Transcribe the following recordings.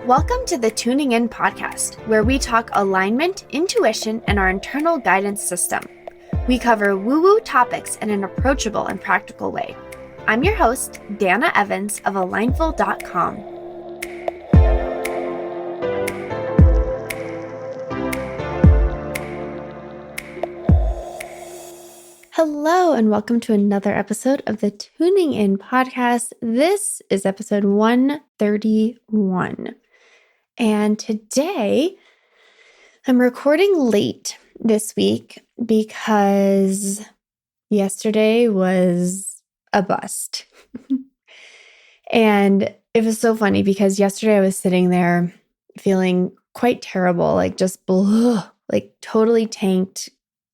Welcome to the Tuning In podcast, where we talk alignment, intuition, and our internal guidance system. We cover woo-woo topics in an approachable and practical way. I'm your host, Dana Evans of Alignful.com. Hello, and welcome to another episode of the Tuning In podcast. This is episode 131. And today I'm recording late this week because yesterday was a bust. And it was so funny because yesterday I was sitting there feeling quite terrible, like just totally tanked,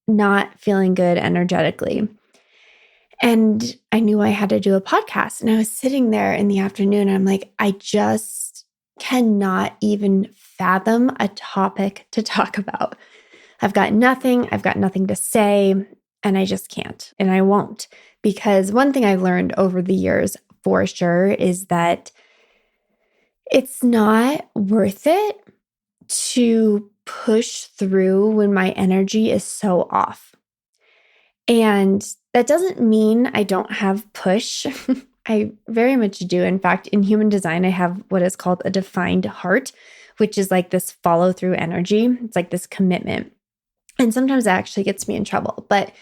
not feeling good energetically. And I knew I had to do a podcast. And I was sitting there in the afternoon and I'm like, I just cannot even fathom a topic to talk about. I've got nothing to say, and I just can't, and I won't. Because one thing I've learned over the years for sure is that it's not worth it to push through when my energy is so off. And that doesn't mean I don't have push. I very much do. In fact, in human design, I have what is called a defined heart, which is like this follow through energy. It's like this commitment. And sometimes that actually gets me in trouble. But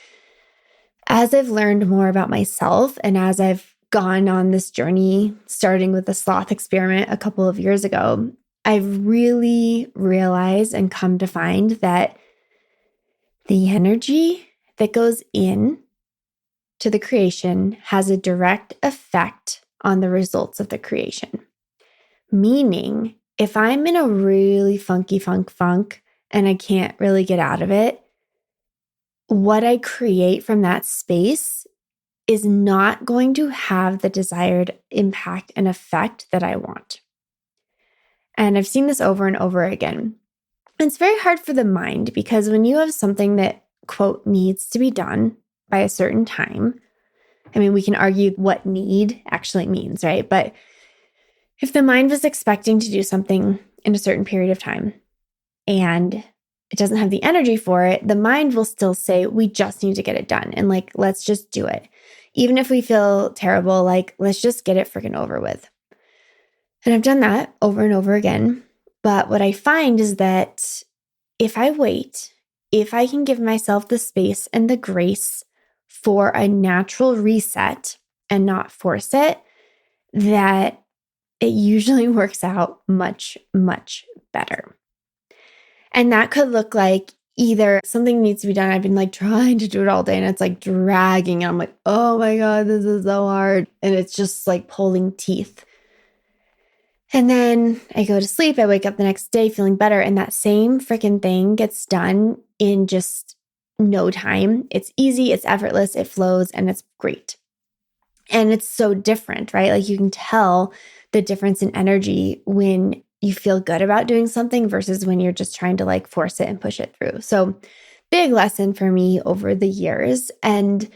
as I've learned more about myself and as I've gone on this journey, starting with the sloth experiment a couple of years ago, I've really realized and come to find that the energy that goes in to the creation has a direct effect on the results of the creation. Meaning, if I'm in a really funky funk and I can't really get out of it, what I create from that space is not going to have the desired impact and effect that I want. And I've seen this over and over again. It's very hard for the mind because when you have something that, quote, needs to be done by a certain time, I mean, we can argue what need actually means, right? But if the mind was expecting to do something in a certain period of time and it doesn't have the energy for it, the mind will still say, we just need to get it done. And like, let's just do it. Even if we feel terrible, like, let's just get it freaking over with. And I've done that over and over again. But what I find is that if I wait, if I can give myself the space and the grace for a natural reset and not force it, that it usually works out much, much better. And that could look like either something needs to be done. I've been like trying to do it all day and it's like dragging. I'm like, oh my God, this is so hard. And it's just like pulling teeth. And then I go to sleep. I wake up the next day feeling better. And that same freaking thing gets done in just no time. It's easy, it's effortless, it flows, and it's great. And it's so different, right? Like you can tell the difference in energy when you feel good about doing something versus when you're just trying to like force it and push it through. So big lesson for me over the years. And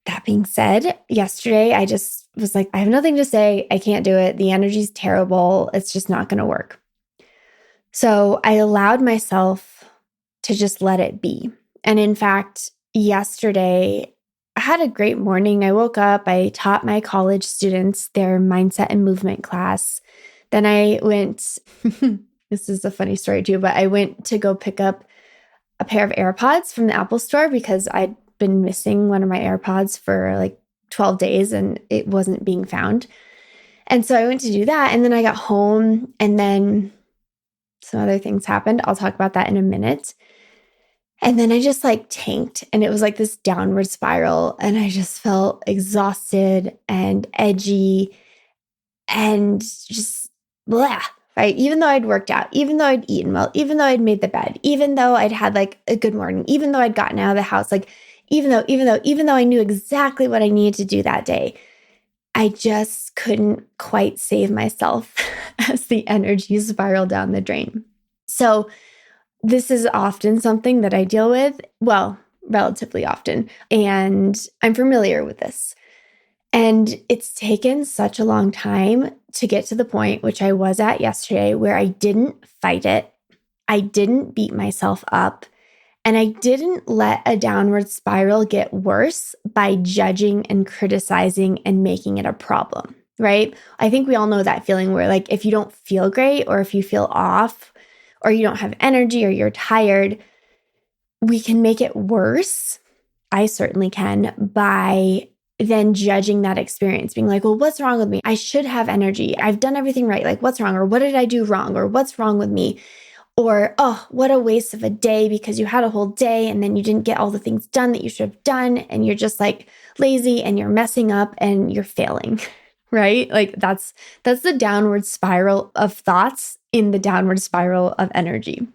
that being said, yesterday I just was like, I have nothing to say. I can't do it. The energy's terrible. It's just not going to work. So I allowed myself to just let it be. And in fact, yesterday I had a great morning. I woke up, I taught my college students their mindset and movement class. Then I went, this is a funny story too, but I went to go pick up a pair of AirPods from the Apple store because I'd been missing one of my AirPods for like 12 days and it wasn't being found. And so I went to do that. And then I got home and then some other things happened. I'll talk about that in a minute. And then I just like tanked and it was like this downward spiral and I just felt exhausted and edgy and just blah, right? Even though I'd worked out, even though I'd eaten well, even though I'd made the bed, even though I'd had like a good morning, even though I'd gotten out of the house, like even though I knew exactly what I needed to do that day, I just couldn't quite save myself as the energy spiraled down the drain. So this is often something that I deal with, well, relatively often, and I'm familiar with this. And it's taken such a long time to get to the point, which I was at yesterday, where I didn't fight it. I didn't beat myself up. And I didn't let a downward spiral get worse by judging and criticizing and making it a problem, right? I think we all know that feeling where, like, if you don't feel great or if you feel off or you don't have energy or you're tired, we can make it worse. I certainly can, by then judging that experience, being like, well, what's wrong with me? I should have energy. I've done everything right. Like, what's wrong? Or what did I do wrong? Or what's wrong with me? Or, oh, what a waste of a day because you had a whole day and then you didn't get all the things done that you should have done. And you're just like lazy and you're messing up and you're failing, right? Like that's the downward spiral of thoughts in the downward spiral of energy.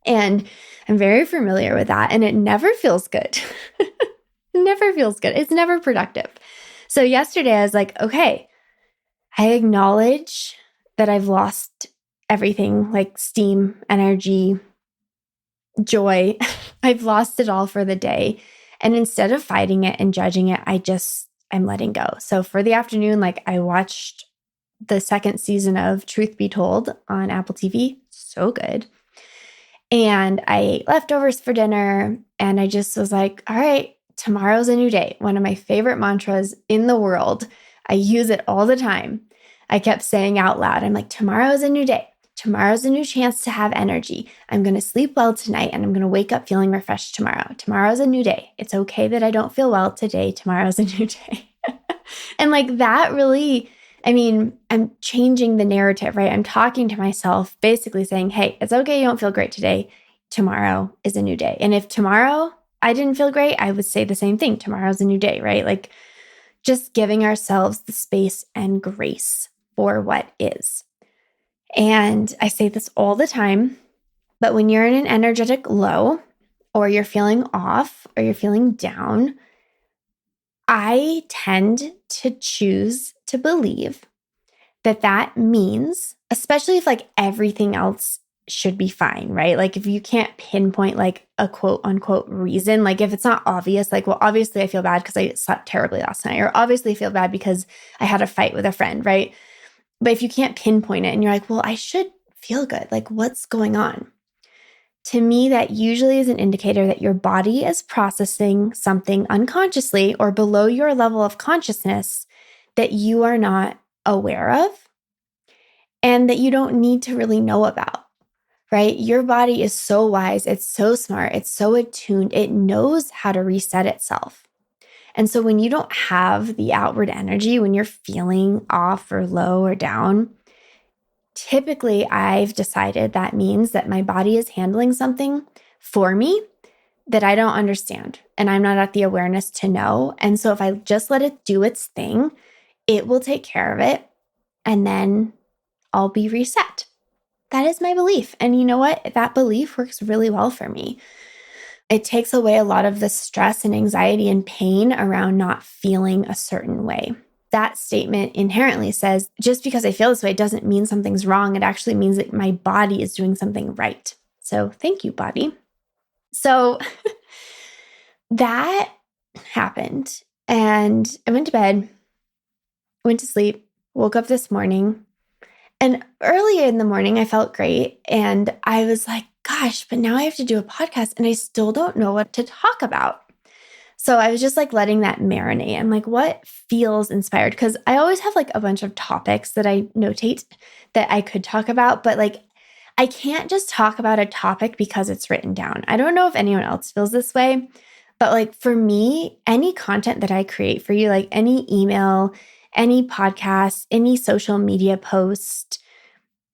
And I'm very familiar with that. And it never feels good. It never feels good. It's never productive. So yesterday I was like, okay, I acknowledge that I've lost everything, like steam, energy, joy. I've lost it all for the day. And instead of fighting it and judging it, I'm letting go. So for the afternoon, like I watched the second season of Truth Be Told on Apple TV. So good. And I ate leftovers for dinner. And I just was like, all right, tomorrow's a new day. One of my favorite mantras in the world. I use it all the time. I kept saying out loud, I'm like, tomorrow's a new day. Tomorrow's a new chance to have energy. I'm going to sleep well tonight and I'm going to wake up feeling refreshed tomorrow. Tomorrow's a new day. It's okay that I don't feel well today. Tomorrow's a new day. And like that really, I mean, I'm changing the narrative, right? I'm talking to myself, basically saying, hey, it's okay. You don't feel great today. Tomorrow is a new day. And if tomorrow I didn't feel great, I would say the same thing. Tomorrow's a new day, right? Like just giving ourselves the space and grace for what is. And I say this all the time, but when you're in an energetic low or you're feeling off or you're feeling down, I tend to choose to believe that that means, especially if like everything else should be fine, right? Like if you can't pinpoint like a quote unquote reason, like if it's not obvious, like, well, obviously I feel bad because I slept terribly last night, or obviously I feel bad because I had a fight with a friend, right? But if you can't pinpoint it and you're like, well, I should feel good, like what's going on? To me, that usually is an indicator that your body is processing something unconsciously or below your level of consciousness that you are not aware of and that you don't need to really know about, right? Your body is so wise. It's so smart. It's so attuned. It knows how to reset itself. And so when you don't have the outward energy, when you're feeling off or low or down, typically I've decided that means that my body is handling something for me that I don't understand and I'm not at the awareness to know. And so if I just let it do its thing, it will take care of it and then I'll be reset. That is my belief. And you know what? That belief works really well for me. It takes away a lot of the stress and anxiety and pain around not feeling a certain way. That statement inherently says, just because I feel this way doesn't mean something's wrong. It actually means that my body is doing something right. So thank you, body. So that happened. And I went to bed, went to sleep, woke up this morning. And early in the morning, I felt great. And I was like, gosh, but now I have to do a podcast and I still don't know what to talk about. So I was just like letting that marinate. I'm like, what feels inspired? Because I always have like a bunch of topics that I notate that I could talk about, but like I can't just talk about a topic because it's written down. I don't know if anyone else feels this way, but like for me, any content that I create for you, like any email, any podcast, any social media post,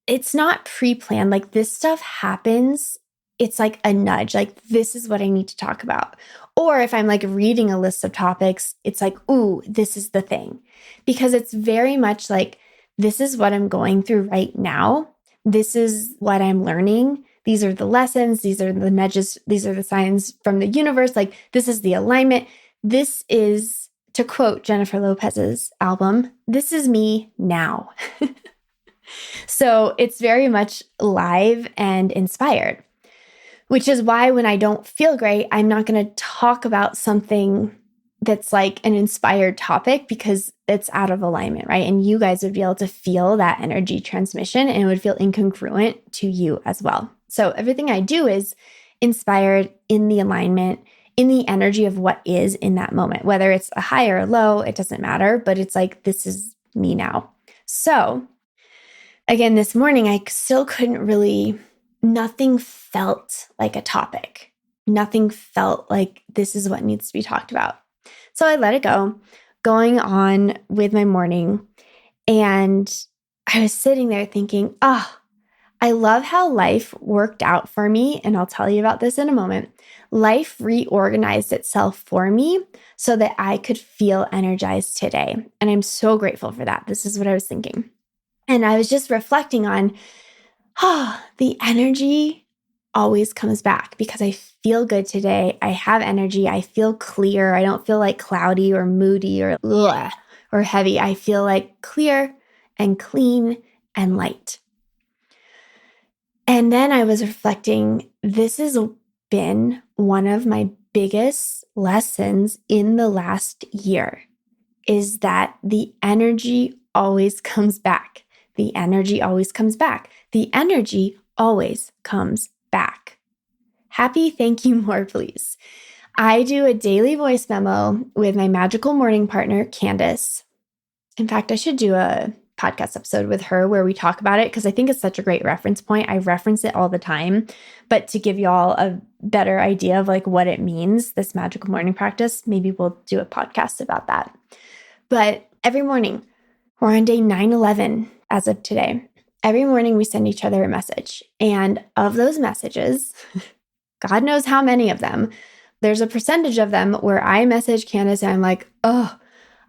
it's not pre-planned. Like this stuff happens. It's like a nudge, like this is what I need to talk about. Or if I'm like reading a list of topics, it's like, ooh, this is the thing. Because it's very much like, this is what I'm going through right now. This is what I'm learning. These are the lessons. These are the nudges. These are the signs from the universe. Like this is the alignment. This is, to quote Jennifer Lopez's album, this is me now. So it's very much live and inspired, which is why when I don't feel great, I'm not going to talk about something that's like an inspired topic because it's out of alignment, right? And you guys would be able to feel that energy transmission and it would feel incongruent to you as well. So everything I do is inspired in the alignment, in the energy of what is in that moment, whether it's a high or a low, it doesn't matter, but it's like, this is me now. So again, this morning, I still couldn't really, nothing felt like a topic. Nothing felt like this is what needs to be talked about. So I let it go, going on with my morning. And I was sitting there thinking, I love how life worked out for me. And I'll tell you about this in a moment. Life reorganized itself for me so that I could feel energized today. And I'm so grateful for that. This is what I was thinking. And I was just reflecting on, the energy always comes back because I feel good today. I have energy. I feel clear. I don't feel like cloudy or moody or heavy. I feel like clear and clean and light. And then I was reflecting, this has been one of my biggest lessons in the last year, is that the energy always comes back. The energy always comes back. The energy always comes back. Happy thank you more, please. I do a daily voice memo with my magical morning partner, Candace. In fact, I should do a podcast episode with her where we talk about it because I think it's such a great reference point. I reference it all the time, but to give y'all a better idea of like what it means, this magical morning practice, maybe we'll do a podcast about that. But every morning, we're on day 911 as of today. Every morning we send each other a message. And of those messages, God knows how many of them, there's a percentage of them where I message Candace and I'm like,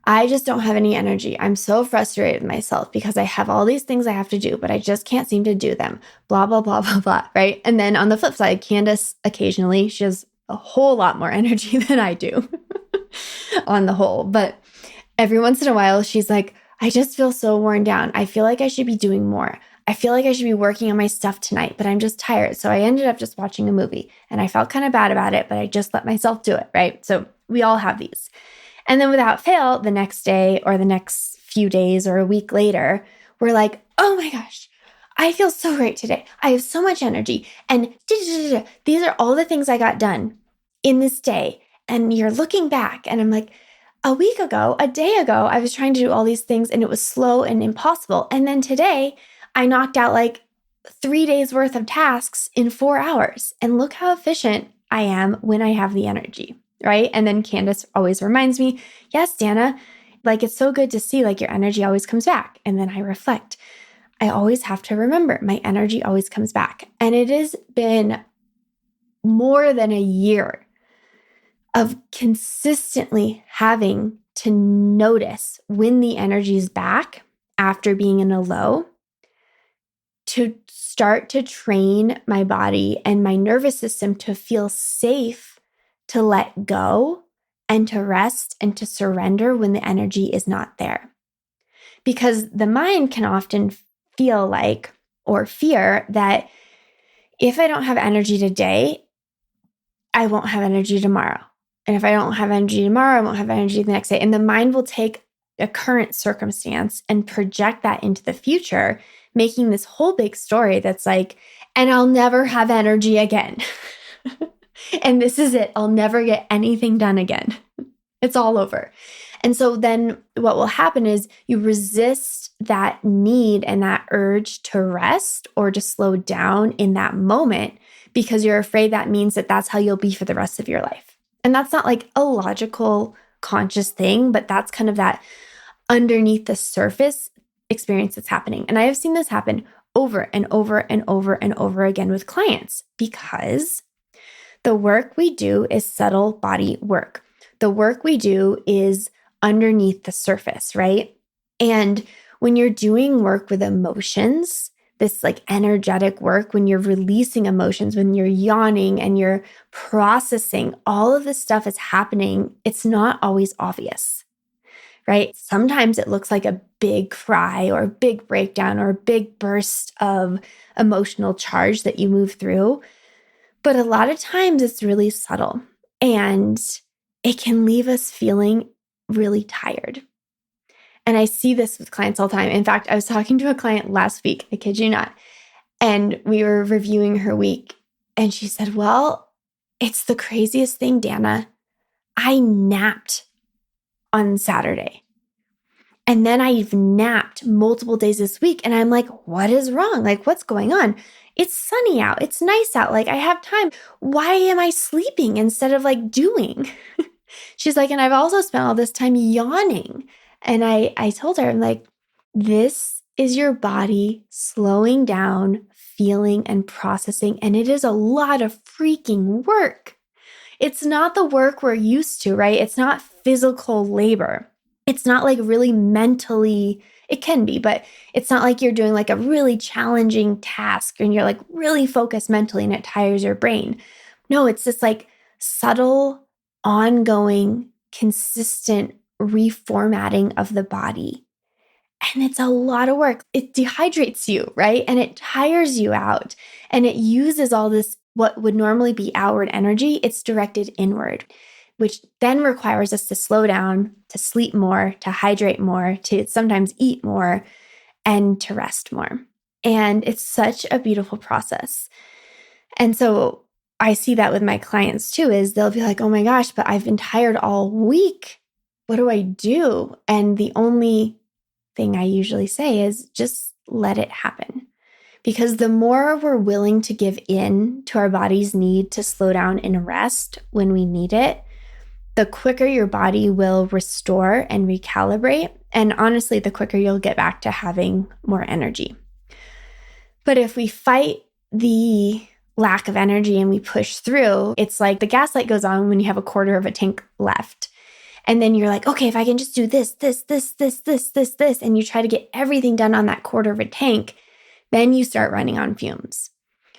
I just don't have any energy. I'm so frustrated with myself because I have all these things I have to do, but I just can't seem to do them. Blah, blah, blah, blah, blah, right? And then on the flip side, Candace, occasionally, she has a whole lot more energy than I do on the whole. But every once in a while, she's like, I just feel so worn down. I feel like I should be doing more. I feel like I should be working on my stuff tonight, but I'm just tired. So I ended up just watching a movie and I felt kind of bad about it, but I just let myself do it, right? So we all have these. And then without fail, the next day or the next few days or a week later, we're like, oh my gosh, I feel so great today. I have so much energy. And these are all the things I got done in this day. And you're looking back and I'm like, a week ago, a day ago, I was trying to do all these things and it was slow and impossible. And then today I knocked out like 3 days worth of tasks in 4 hours. And look how efficient I am when I have the energy, right? And then Candace always reminds me, yes, Dana, like it's so good to see like your energy always comes back. And then I reflect, I always have to remember my energy always comes back. And it has been more than a year of consistently having to notice when the energy is back after being in a low, to start to train my body and my nervous system to feel safe to let go and to rest and to surrender when the energy is not there. Because the mind can often feel like, or fear that if I don't have energy today, I won't have energy tomorrow. And if I don't have energy tomorrow, I won't have energy the next day. And the mind will take a current circumstance and project that into the future, making this whole big story that's like, and I'll never have energy again. And this is it. I'll never get anything done again. It's all over. And so then what will happen is you resist that need and that urge to rest or to slow down in that moment because you're afraid that means that that's how you'll be for the rest of your life. And that's not like a logical, conscious thing, but that's kind of that underneath the surface experience that's happening. And I have seen this happen over and over and over and over again with clients because the work we do is subtle body work. The work we do is underneath the surface, right? And when you're doing work with emotions, this like energetic work, when you're releasing emotions, when you're yawning and you're processing, all of this stuff is happening. It's not always obvious, right? Sometimes it looks like a big cry or a big breakdown or a big burst of emotional charge that you move through. But a lot of times it's really subtle. And it can leave us feeling really tired. And I see this with clients all the time. In fact, I was talking to a client last week, I kid you not, and we were reviewing her week. And she said, well, it's the craziest thing, Dana. I napped on Saturday. And then I've napped multiple days this week. And I'm like, what is wrong? Like, what's going on? It's sunny out. It's nice out. Like, I have time. Why am I sleeping instead of like doing? She's like, and I've also spent all this time yawning. And I told her, I'm like, this is your body slowing down, feeling and processing. And it is a lot of freaking work. It's not the work we're used to, right? It's not physical labor. It's not like really mentally, it can be, but it's not like you're doing like a really challenging task and you're like really focused mentally and it tires your brain. No, it's just like subtle, ongoing, consistent reformatting of the body. And it's a lot of work. It dehydrates you, right? And it tires you out. And it uses all this, what would normally be outward energy, it's directed inward, which then requires us to slow down, to sleep more, to hydrate more, to sometimes eat more, and to rest more. And it's such a beautiful process. And so I see that with my clients too, is they'll be like, oh my gosh, but I've been tired all week. What do I do? And the only thing I usually say is just let it happen. Because the more we're willing to give in to our body's need to slow down and rest when we need it, the quicker your body will restore and recalibrate. And honestly, the quicker you'll get back to having more energy. But if we fight the lack of energy and we push through, it's like the gas light goes on when you have a quarter of a tank left. And then you're like, okay, if I can just do this, and you try to get everything done on that quarter of a tank, then you start running on fumes.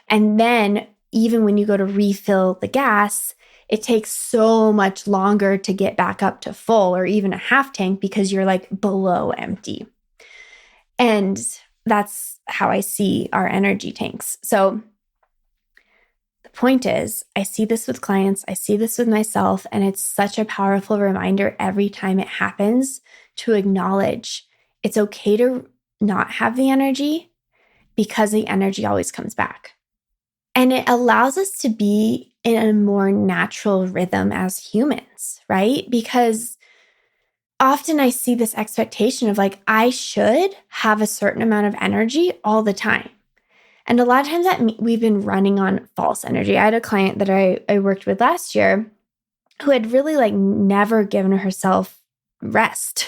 And then even when you go to refill the gas, it takes so much longer to get back up to full or even a half tank because you're like below empty. And that's how I see our energy tanks. So the point is, I see this with clients, I see this with myself, and it's such a powerful reminder every time it happens to acknowledge it's okay to not have the energy because the energy always comes back. And it allows us to be in a more natural rhythm as humans, right? Because often I see this expectation of like, I should have a certain amount of energy all the time. And a lot of times that we've been running on false energy. I had a client that I worked with last year who had really like never given herself rest,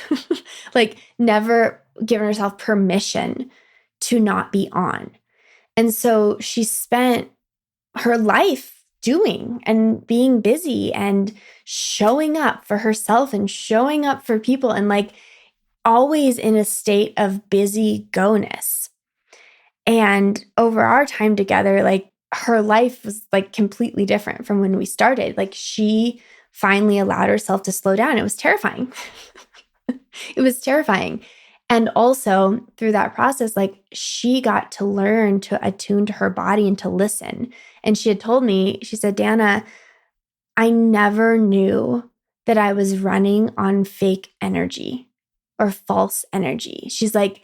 like never given herself permission to not be on. And so she spent her life doing and being busy and showing up for herself and showing up for people and like always in a state of busy go-ness. And over our time together, like her life was like completely different from when we started. Like she finally allowed herself to slow down. It was terrifying. It was terrifying. And also through that process, like she got to learn to attune to her body and to listen. And she had told me, she said, Dana, I never knew that I was running on fake energy or false energy. She's like,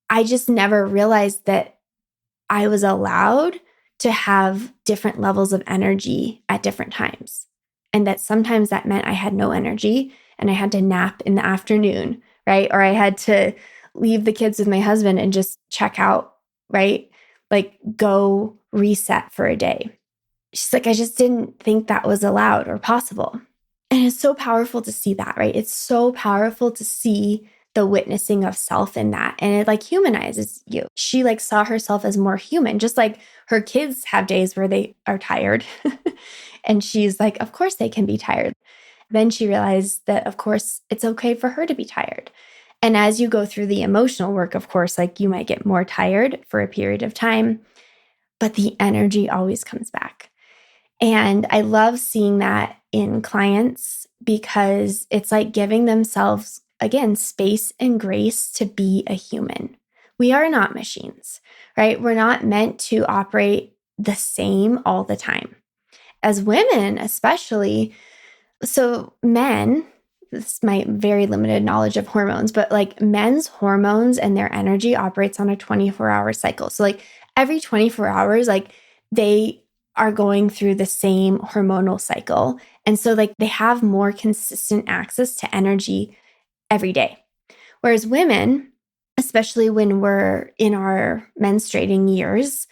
I just never realized that I was allowed to have different levels of energy at different times. And that sometimes that meant I had no energy and I had to nap in the afternoon, right? Or I had to leave the kids with my husband and just check out, right? Like go reset for a day. She's like, I just didn't think that was allowed or possible. And it's so powerful to see that, right? It's so powerful to see the witnessing of self in that. And it like humanizes you. She like saw herself as more human, just like her kids have days where they are tired. And she's like, of course they can be tired. Then she realized that, of course, it's okay for her to be tired. And as you go through the emotional work, of course, like you might get more tired for a period of time, but the energy always comes back. And I love seeing that in clients because it's like giving themselves, again, space and grace to be a human. We are not machines, right? We're not meant to operate the same all the time. As women, especially, So men, this is my very limited knowledge of hormones, but like men's hormones and their energy operates on a 24-hour cycle. So like every 24 hours, like they are going through the same hormonal cycle. And so like they have more consistent access to energy every day. Whereas women, especially when we're in our menstruating years,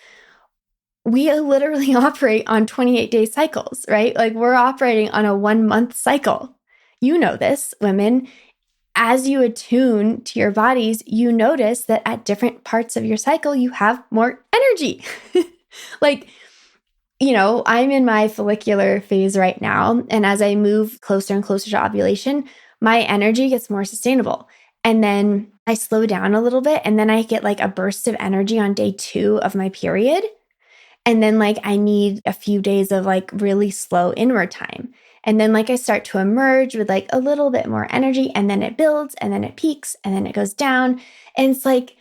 we literally operate on 28-day cycles, right? Like we're operating on a 1-month cycle. You know this, women. As you attune to your bodies, you notice that at different parts of your cycle, you have more energy. Like, I'm in my follicular phase right now. And as I move closer and closer to ovulation, my energy gets more sustainable. And then I slow down a little bit. And then I get like a burst of energy on day 2 of my period. And then like I need a few days of like really slow inward time. And then like I start to emerge with like a little bit more energy, and then it builds, and then it peaks, and then it goes down. And it's like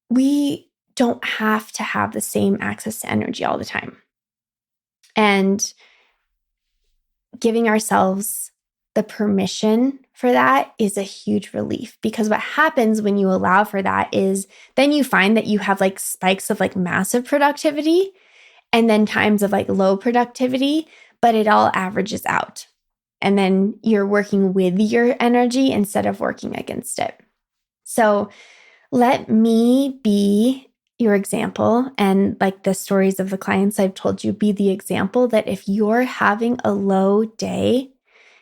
we don't have to have the same access to energy all the time. And giving ourselves the permission for that is a huge relief, because what happens when you allow for that is then you find that you have like spikes of like massive productivity and then times of like low productivity, but it all averages out. And then you're working with your energy instead of working against it. So let me be your example, and like the stories of the clients I've told you, be the example that if you're having a low day,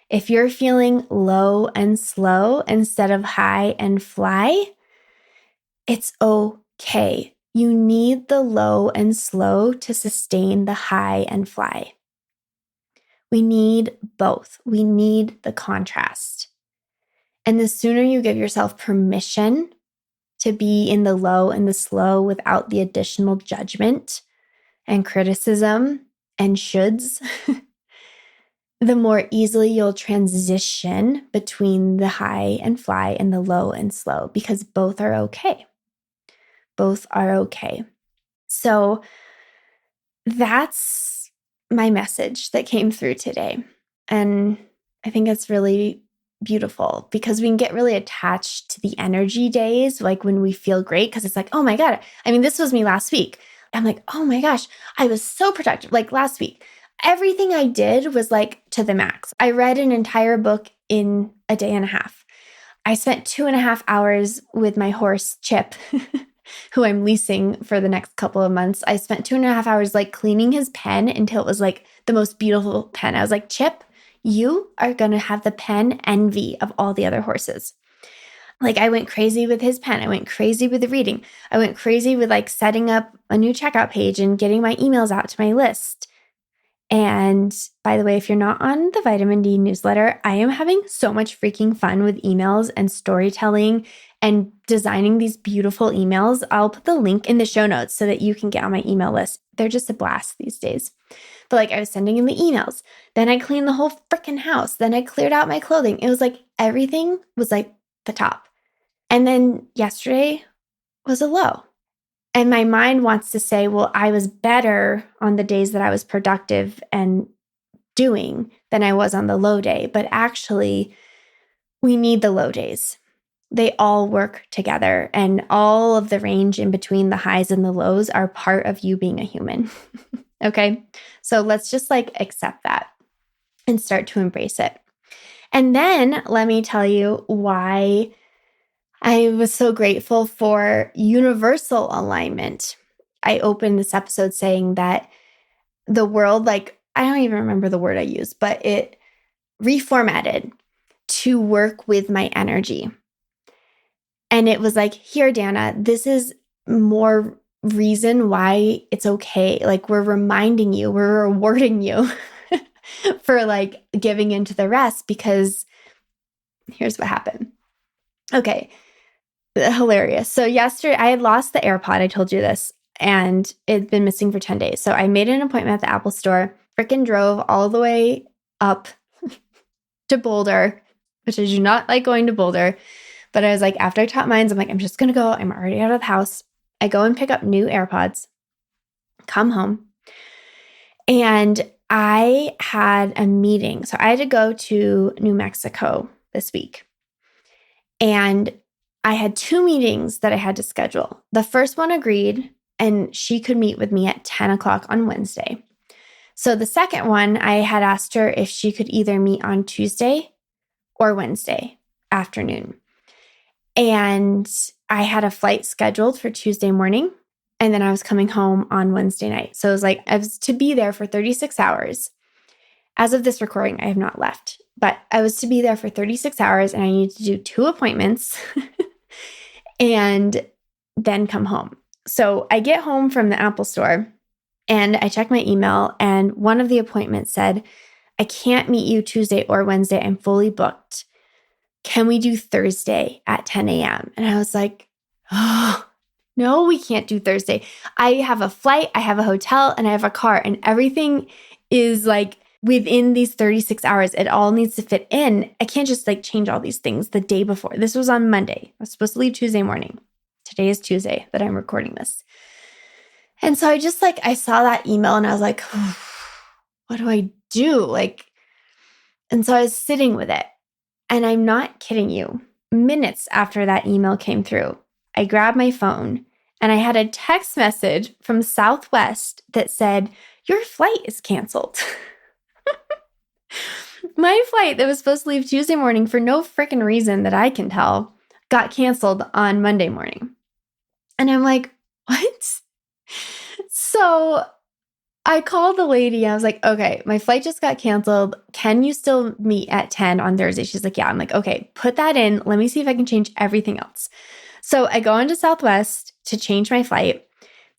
if you're feeling low and slow instead of high and fly, it's okay. You need the low and slow to sustain the high and fly. We need both. We need the contrast. And the sooner you give yourself permission to be in the low and the slow without the additional judgment and criticism and shoulds, the more easily you'll transition between the high and fly and the low and slow, because both are okay. Both are okay. So that's my message that came through today. And I think it's really beautiful because we can get really attached to the energy days, like when we feel great, because it's like, oh my God. I mean, this was me last week. I'm like, oh my gosh, I was so productive. Like last week, everything I did was like to the max. I read an entire book in a day and a half. I spent 2.5 hours with my horse, Chip, who I'm leasing for the next couple of months. I spent 2.5 hours like cleaning his pen until it was like the most beautiful pen. I was like, Chip, you are going to have the pen envy of all the other horses. Like I went crazy with his pen. I went crazy with the reading. I went crazy with like setting up a new checkout page and getting my emails out to my list. And by the way, if you're not on the Vitamin D newsletter, I am having so much freaking fun with emails and storytelling and designing these beautiful emails. I'll put the link in the show notes so that you can get on my email list. They're just a blast these days. But like I was sending in the emails, then I cleaned the whole freaking house. Then I cleared out my clothing. It was like everything was like the top. And then yesterday was a low. And my mind wants to say, well, I was better on the days that I was productive and doing than I was on the low day. But actually, we need the low days. They all work together, and all of the range in between the highs and the lows are part of you being a human. Okay? So let's just like accept that and start to embrace it. And then let me tell you why I was so grateful for universal alignment. I opened this episode saying that the world, like, I don't even remember the word I used, but it reformatted to work with my energy. And it was like, here, Dana, this is more reason why it's okay. Like we're reminding you, we're rewarding you for like giving into the rest, because here's what happened. Okay. Hilarious. So yesterday I had lost the AirPod. I told you this, and it'd been missing for 10 days. So I made an appointment at the Apple store, freaking drove all the way up to Boulder, which I do not like going to Boulder. But I was like, after I taught mines, I'm like, I'm just going to go. I'm already out of the house. I go and pick up new AirPods, come home. And I had a meeting. So I had to go to New Mexico this week. And I had 2 meetings that I had to schedule. The first one agreed, and she could meet with me at 10 o'clock on Wednesday. So the second one, I had asked her if she could either meet on Tuesday or Wednesday afternoon. And I had a flight scheduled for Tuesday morning, and then I was coming home on Wednesday night. So it was like I was to be there for 36 hours. As of this recording, I have not left, but I was to be there for 36 hours and I needed to do 2 appointments and then come home. So I get home from the Apple store and I check my email, and one of the appointments said, I can't meet you Tuesday or Wednesday. I'm fully booked. Can we do Thursday at 10 a.m.? And I was like, oh, no, we can't do Thursday. I have a flight, I have a hotel, and I have a car, and everything is like within these 36 hours. It all needs to fit in. I can't just like change all these things the day before. This was on Monday. I was supposed to leave Tuesday morning. Today is Tuesday that I'm recording this. And so I just I saw that email and I was like, oh, what do I do? And so I was sitting with it. And I'm not kidding you. Minutes after that email came through, I grabbed my phone and I had a text message from Southwest that said, your flight is canceled. My flight that was supposed to leave Tuesday morning for no freaking reason that I can tell got canceled on Monday morning. And I'm like, what? So I called the lady. I was like, okay, my flight just got canceled. Can you still meet at 10 on Thursday? She's like, yeah. I'm like, okay, put that in. Let me see if I can change everything else. So I go into Southwest to change my flight.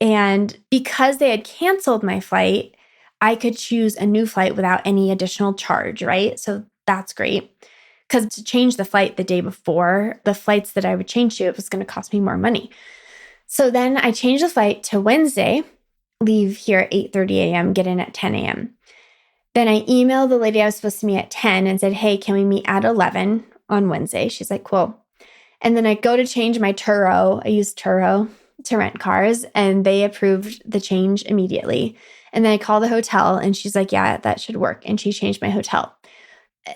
And because they had canceled my flight, I could choose a new flight without any additional charge, right? So that's great. Because to change the flight the day before, the flights that I would change to, it was going to cost me more money. So then I changed the flight to Wednesday, leave here at 8:30 a.m., get in at 10 a.m. Then I emailed the lady I was supposed to meet at 10 and said, hey, can we meet at 11 on Wednesday? She's like, cool. And then I go to change my Turo. I used Turo to rent cars, and they approved the change immediately. And then I call the hotel and she's like, yeah, that should work. And she changed my hotel.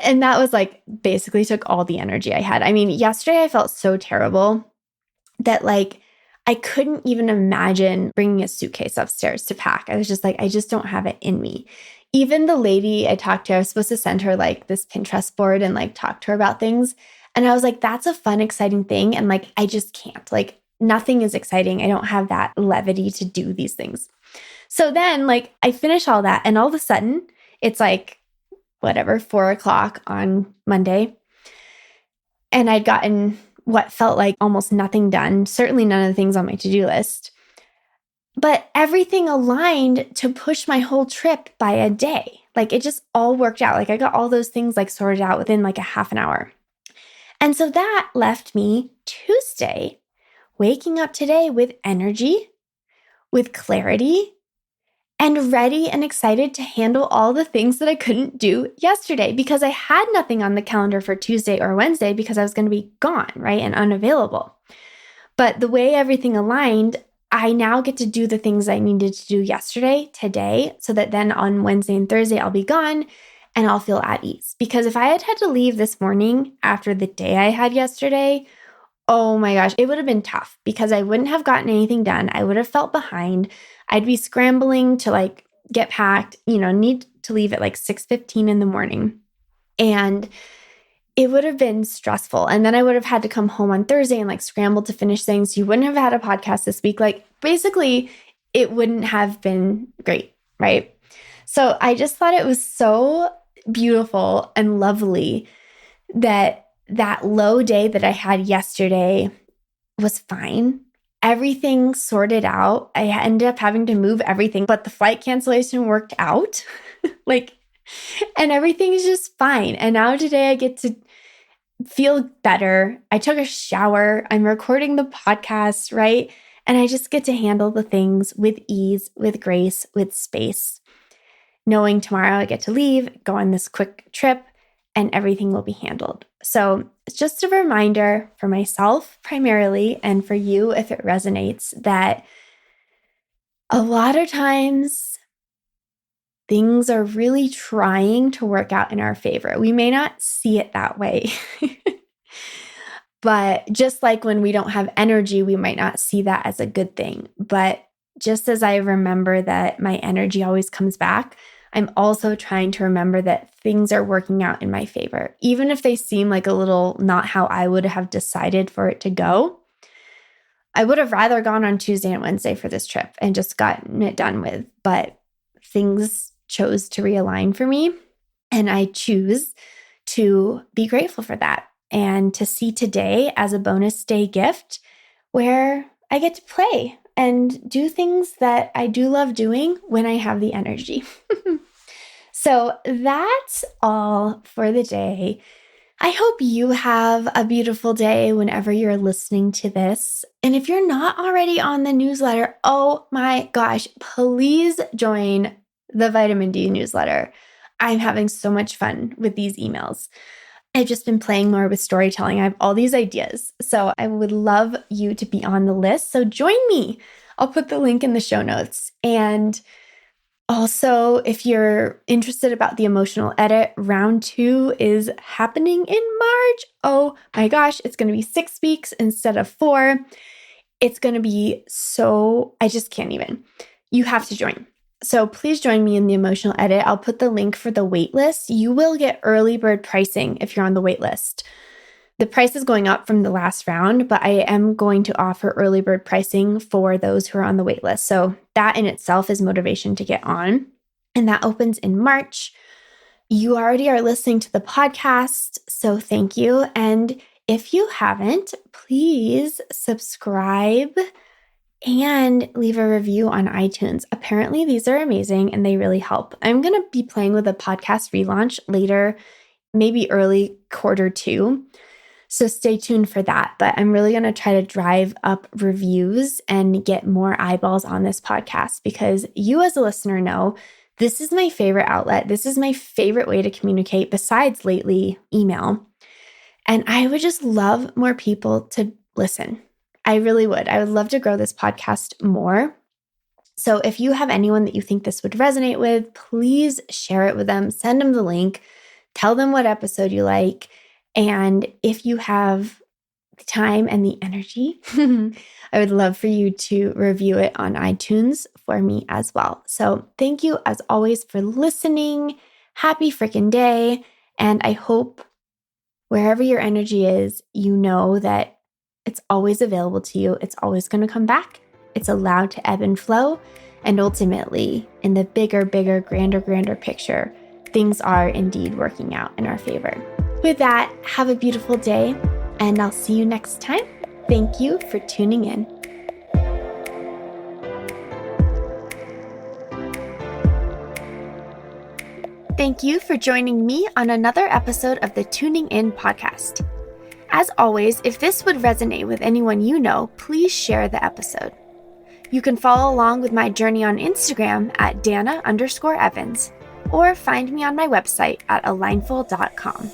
And that was basically took all the energy I had. I mean, yesterday I felt so terrible that I couldn't even imagine bringing a suitcase upstairs to pack. I was just like, I just don't have it in me. Even the lady I talked to, I was supposed to send her this Pinterest board and talk to her about things. And I was like, that's a fun, exciting thing. And I just can't. Nothing is exciting. I don't have that levity to do these things. So then I finish all that. And all of a sudden, it's 4 o'clock on Monday. And I'd gotten what felt like almost nothing done, certainly none of the things on my to-do list. But everything aligned to push my whole trip by a day. It just all worked out. I got all those things sorted out within a half an hour. And so that left me Tuesday waking up today with energy, with clarity, and ready and excited to handle all the things that I couldn't do yesterday because I had nothing on the calendar for Tuesday or Wednesday because I was going to be gone, right, and unavailable. But the way everything aligned, I now get to do the things I needed to do yesterday, today, so that then on Wednesday and Thursday, I'll be gone and I'll feel at ease. Because if I had had to leave this morning after the day I had yesterday, oh my gosh, it would have been tough because I wouldn't have gotten anything done. I would have felt behind. I'd be scrambling to get packed, need to leave at 6:15 in the morning. And it would have been stressful. And then I would have had to come home on Thursday and scramble to finish things. You wouldn't have had a podcast this week. Basically, it wouldn't have been great, right? So I just thought it was so beautiful and lovely that low day that I had yesterday was fine. Everything sorted out. I ended up having to move everything, but the flight cancellation worked out. And everything is just fine. And now today I get to feel better. I took a shower. I'm recording the podcast, right? And I just get to handle the things with ease, with grace, with space, knowing tomorrow I get to leave, go on this quick trip, and everything will be handled. So it's just a reminder for myself primarily, and for you if it resonates, that a lot of times things are really trying to work out in our favor. We may not see it that way. But just like when we don't have energy, we might not see that as a good thing. But just as I remember that my energy always comes back, I'm also trying to remember that things are working out in my favor. Even if they seem like a little not how I would have decided for it to go, I would have rather gone on Tuesday and Wednesday for this trip and just gotten it done with. But things chose to realign for me, and I choose to be grateful for that and to see today as a bonus day gift where I get to play and do things that I do love doing when I have the energy. So that's all for the day. I hope you have a beautiful day whenever you're listening to this. And if you're not already on the newsletter, oh my gosh, please join the Vitamin D newsletter. I'm having so much fun with these emails. I've just been playing more with storytelling. I have all these ideas. So I would love you to be on the list. So join me. I'll put the link in the show notes. And also, if you're interested about the emotional edit, round 2 is happening in March. Oh my gosh, it's going to be 6 weeks instead of 4. It's going to be I just can't even. You have to join. So please join me in the emotional edit. I'll put the link for the wait list. You will get early bird pricing if you're on the wait list. The price is going up from the last round, but I am going to offer early bird pricing for those who are on the wait list. So that in itself is motivation to get on. And that opens in March. You already are listening to the podcast, so thank you. And if you haven't, please subscribe and leave a review on iTunes. Apparently, these are amazing and they really help. I'm going to be playing with a podcast relaunch later, maybe early Q2. So stay tuned for that. But I'm really going to try to drive up reviews and get more eyeballs on this podcast because you as a listener know this is my favorite outlet. This is my favorite way to communicate besides lately email. And I would just love more people to listen. I really would. I would love to grow this podcast more. So if you have anyone that you think this would resonate with, please share it with them. Send them the link. Tell them what episode you like. And if you have the time and the energy, I would love for you to review it on iTunes for me as well. So thank you as always for listening. Happy freaking day. And I hope wherever your energy is, you know that it's always available to you. It's always going to come back. It's allowed to ebb and flow. And ultimately, in the bigger, grander picture, things are indeed working out in our favor. With that, have a beautiful day, and I'll see you next time. Thank you for tuning in. Thank you for joining me on another episode of the Tuning In podcast. As always, if this would resonate with anyone you know, please share the episode. You can follow along with my journey on Instagram at Dana_Evans, or find me on my website at alignful.com.